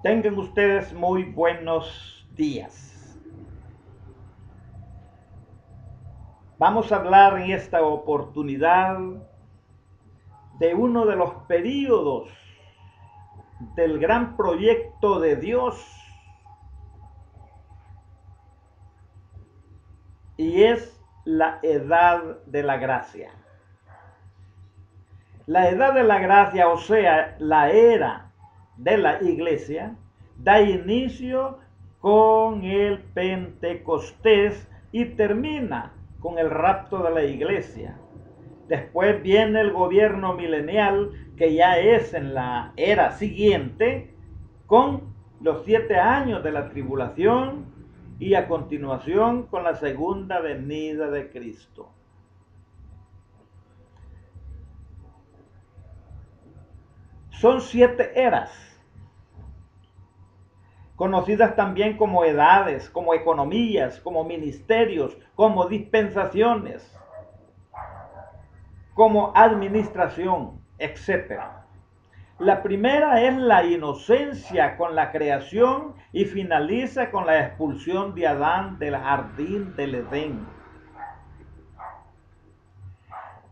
Tengan ustedes muy buenos días. Vamos a hablar en esta oportunidad de uno de los períodos del gran proyecto de Dios, y es la edad de la gracia. La edad de la gracia, o sea, la era de la iglesia, da inicio con el Pentecostés y termina con el rapto de la iglesia. Después viene el gobierno milenial, que ya es en la era siguiente, con los 7 años de la tribulación y a continuación con la segunda venida de Cristo. Son 7 eras, conocidas también como edades, como economías, como ministerios, como dispensaciones, como administración, etc. La primera es la inocencia con la creación y finaliza con la expulsión de Adán del jardín del Edén.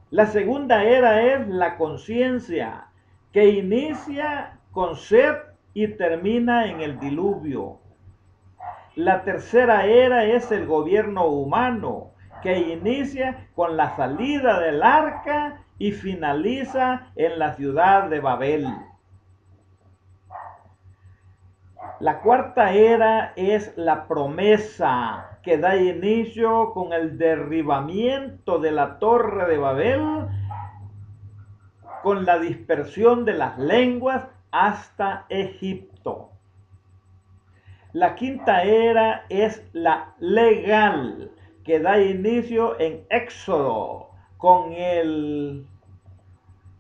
La segunda era es la conciencia, que inicia con Set y termina en el diluvio. La tercera era es el gobierno humano, que inicia con la salida del arca y finaliza en la ciudad de Babel. La cuarta era es la promesa, que da inicio con el derribamiento de la torre de Babel, con la dispersión de las lenguas hasta Egipto. La quinta era es la legal, que da inicio en Éxodo, con el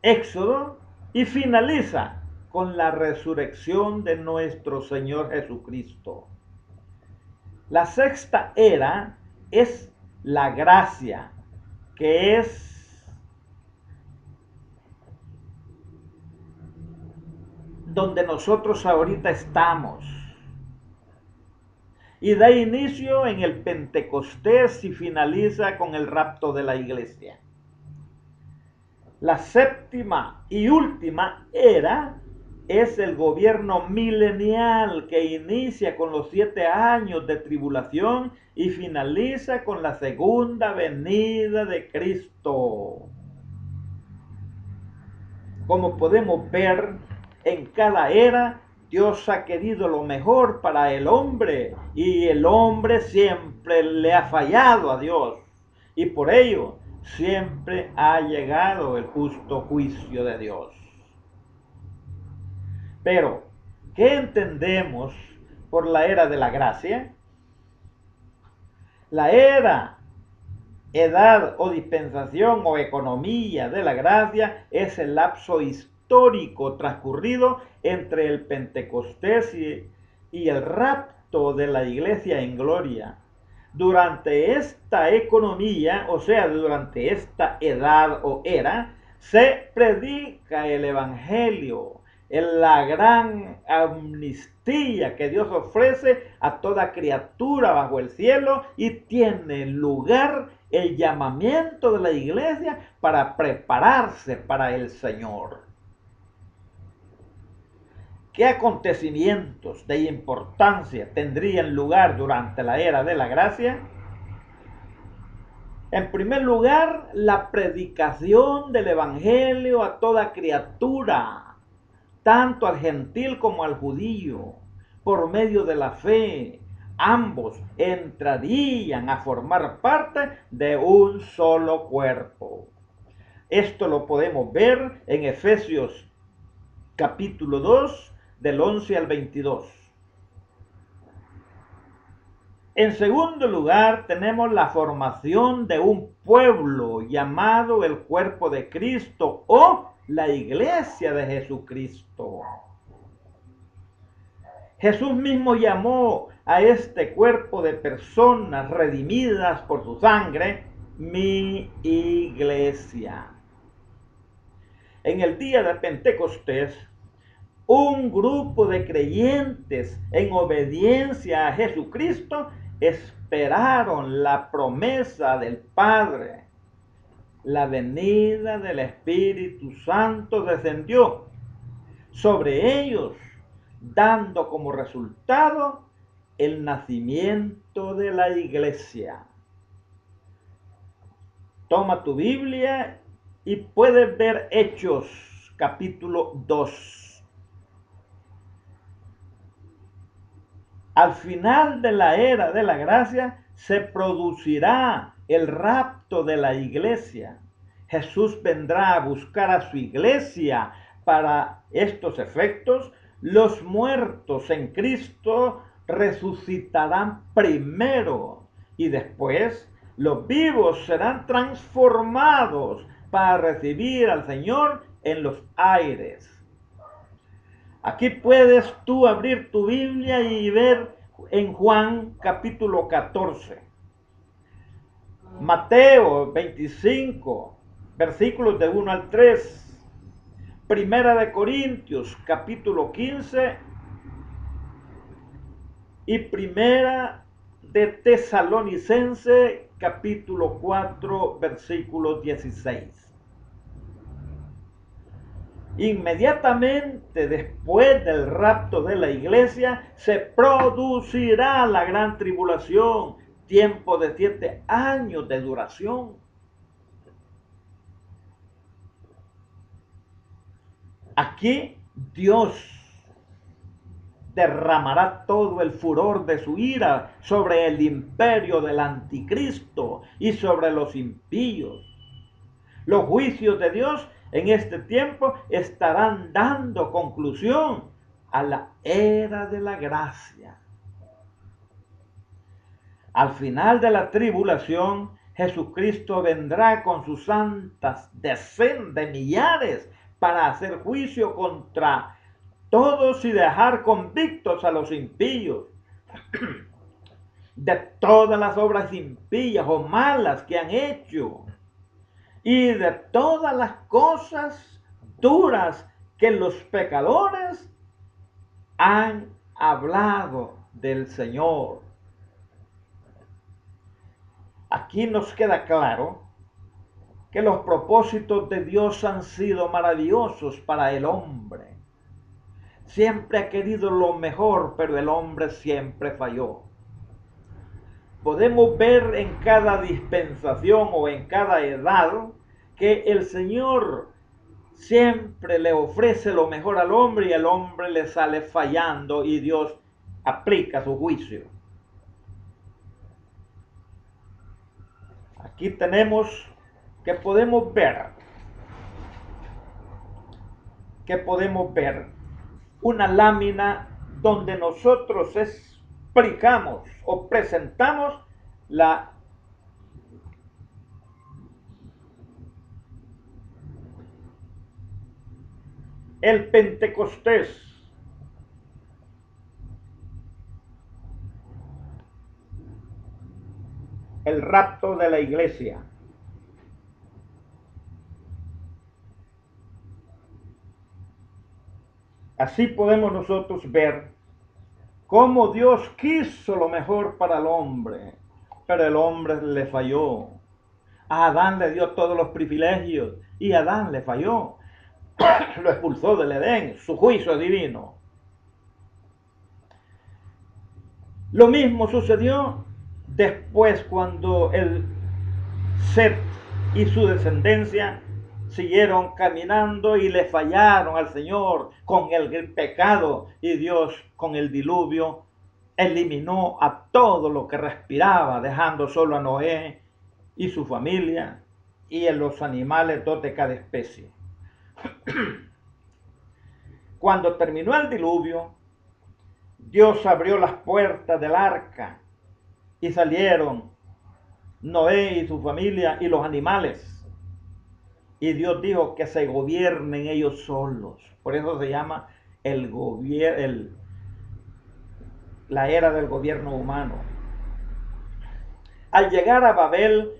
Éxodo, y finaliza con la resurrección de nuestro Señor Jesucristo. La sexta era es la gracia, que es donde nosotros ahorita estamos, y da inicio en el Pentecostés y finaliza con el rapto de la iglesia. La séptima y última era es el gobierno milenial, que inicia con los 7 años de tribulación y finaliza con la segunda venida de Cristo. Como podemos ver, en cada era Dios ha querido lo mejor para el hombre, y el hombre siempre le ha fallado a Dios, y por ello siempre ha llegado el justo juicio de Dios. Pero, ¿qué entendemos por la era de la gracia? La era, edad o dispensación o economía de la gracia es el lapso histórico transcurrido entre el Pentecostés y el rapto de la iglesia en gloria. Durante esta economía, o sea, durante esta edad o era, se predica el evangelio, en la gran amnistía que Dios ofrece a toda criatura bajo el cielo, y tiene lugar el llamamiento de la iglesia para prepararse para el Señor. ¿Qué acontecimientos de importancia tendrían lugar durante la era de la gracia? En primer lugar, la predicación del evangelio a toda criatura, tanto al gentil como al judío, por medio de la fe. Ambos entrarían a formar parte de un solo cuerpo. Esto lo podemos ver en Efesios capítulo 2, del 11 al 22. En segundo lugar, tenemos la formación de un pueblo llamado el cuerpo de Cristo, o la iglesia de Jesucristo. Jesús mismo llamó a este cuerpo de personas redimidas por su sangre mi iglesia. En el día de Pentecostés, un grupo de creyentes en obediencia a Jesucristo esperaron la promesa del Padre. La venida del Espíritu Santo descendió sobre ellos, dando como resultado el nacimiento de la iglesia. Toma tu Biblia y puedes ver Hechos, capítulo 2. Al final de la era de la gracia se producirá el rapto de la iglesia. Jesús vendrá a buscar a su iglesia. Para estos efectos, los muertos en Cristo resucitarán primero y después los vivos serán transformados para recibir al Señor en los aires. Aquí puedes tú abrir tu Biblia y ver en Juan capítulo 14, Mateo 25, versículos de 1 al 3, Primera de Corintios capítulo 15 y Primera de Tesalonicense capítulo 4, versículo 16. Inmediatamente después del rapto de la iglesia se producirá la gran tribulación, tiempo de 7 años de duración. Aquí Dios derramará todo el furor de su ira sobre el imperio del anticristo y sobre los impíos. Los juicios de Dios en este tiempo estarán dando conclusión a la era de la gracia. Al final de la tribulación, Jesucristo vendrá con sus santas decenas de millares para hacer juicio contra todos y dejar convictos a los impíos de todas las obras impías o malas que han hecho y de todas las cosas duras que los pecadores han hablado del Señor. Aquí nos queda claro que los propósitos de Dios han sido maravillosos para el hombre. Siempre ha querido lo mejor, pero el hombre siempre falló. Podemos ver en cada dispensación o en cada edad que el Señor siempre le ofrece lo mejor al hombre y el hombre le sale fallando y Dios aplica su juicio. Aquí tenemos que podemos ver una lámina donde nosotros explicamos o presentamos el Pentecostés. El rapto de la iglesia. Así podemos nosotros ver cómo Dios quiso lo mejor para el hombre, pero el hombre le falló. A Adán le dio todos los privilegios y Adán le falló. Lo expulsó del Edén, su juicio divino. Lo mismo sucedió después cuando el Set y su descendencia siguieron caminando y le fallaron al Señor con el pecado, y Dios con el diluvio eliminó a todo lo que respiraba, dejando solo a Noé y su familia y a los animales, dos de cada especie. Cuando terminó el diluvio, Dios abrió las puertas del arca y salieron Noé y su familia y los animales. Y Dios dijo que se gobiernen ellos solos. Por eso se llama la era del gobierno humano. Al llegar a Babel,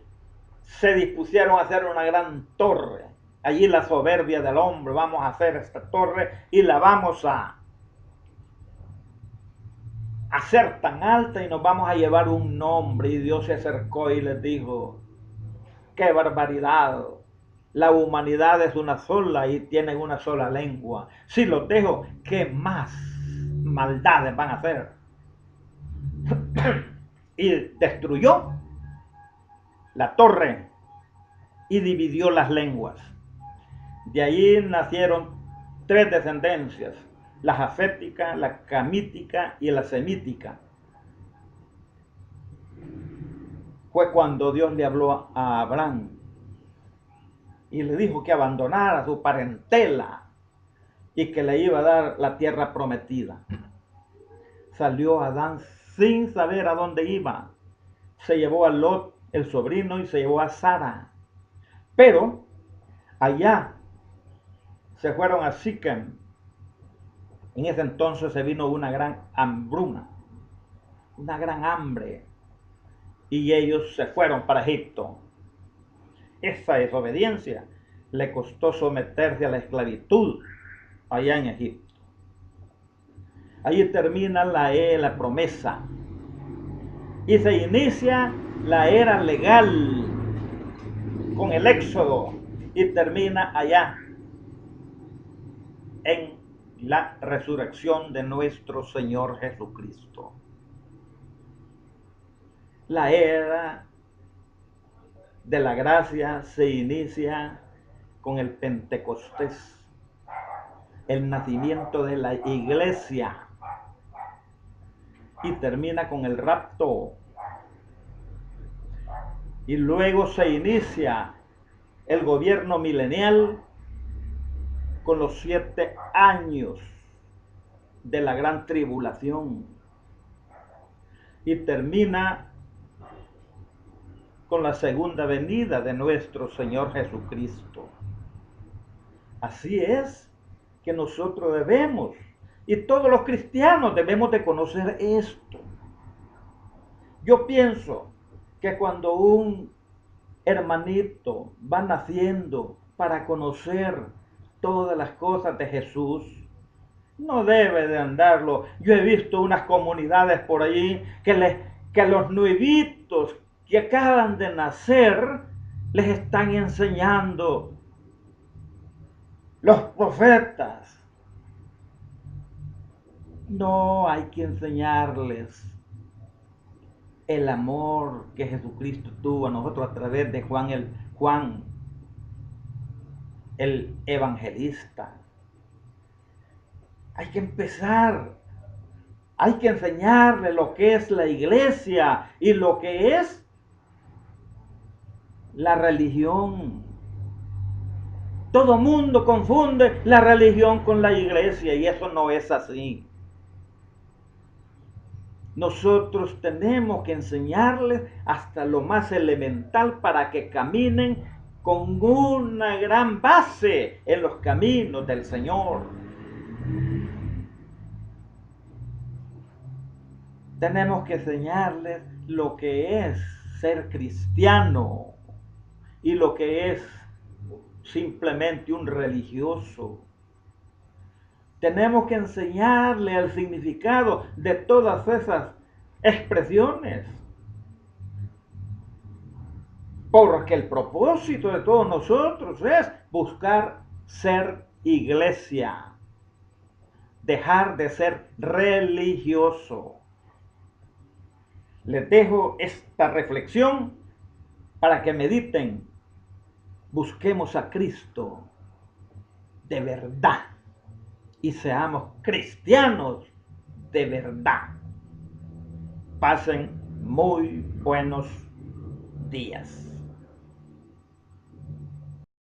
se dispusieron a hacer una gran torre. allí la soberbia del hombre, vamos a hacer esta torre y la vamos a hacer tan alta y nos vamos a llevar un nombre. Y Dios se acercó y les dijo, qué barbaridad, la humanidad es una sola y tienen una sola lengua. Si los dejo, ¿qué más maldades van a hacer? Y destruyó la torre y dividió las lenguas. De allí nacieron 3 descendencias, la jafética, la camítica y la semítica. Fue cuando Dios le habló a Abraham y le dijo que abandonara su parentela y que le iba a dar la tierra prometida. Salió Adán sin saber a dónde iba. Se llevó a Lot, el sobrino, y se llevó a Sara. Pero allá se fueron a Siquem. En ese entonces se vino una gran hambruna, una gran hambre, y ellos se fueron para Egipto. Esa desobediencia le costó someterse a la esclavitud allá en Egipto. Allí termina la promesa y se inicia la era legal con el éxodo y termina allá en la resurrección de nuestro Señor Jesucristo. La era de la gracia se inicia con el Pentecostés, el nacimiento de la iglesia, y termina con el rapto. Y luego se inicia el gobierno milenial con los 7 años de la gran tribulación. Y termina con la segunda venida de nuestro Señor Jesucristo. Así es que nosotros debemos, y todos los cristianos debemos de conocer esto. Yo pienso que cuando un hermanito va naciendo para conocer todas las cosas de Jesús, no debe de andarlo. Yo he visto unas comunidades por allí que los nuevitos que acaban de nacer les están enseñando los profetas. No, hay que enseñarles el amor que Jesucristo tuvo a nosotros a través de Juan el evangelista. Hay que empezar, hay que enseñarle lo que es la iglesia y lo que es la religión. Todo mundo confunde la religión con la iglesia y eso no es así. Nosotros tenemos que enseñarles hasta lo más elemental para que caminen con una gran base en los caminos del Señor. Tenemos que enseñarles lo que es ser cristiano y lo que es simplemente un religioso. Tenemos que enseñarle el significado de todas esas expresiones. Porque el propósito de todos nosotros es buscar ser iglesia. Dejar de ser religioso. Les dejo esta reflexión para que mediten. Busquemos a Cristo de verdad y seamos cristianos de verdad. Pasen muy buenos días.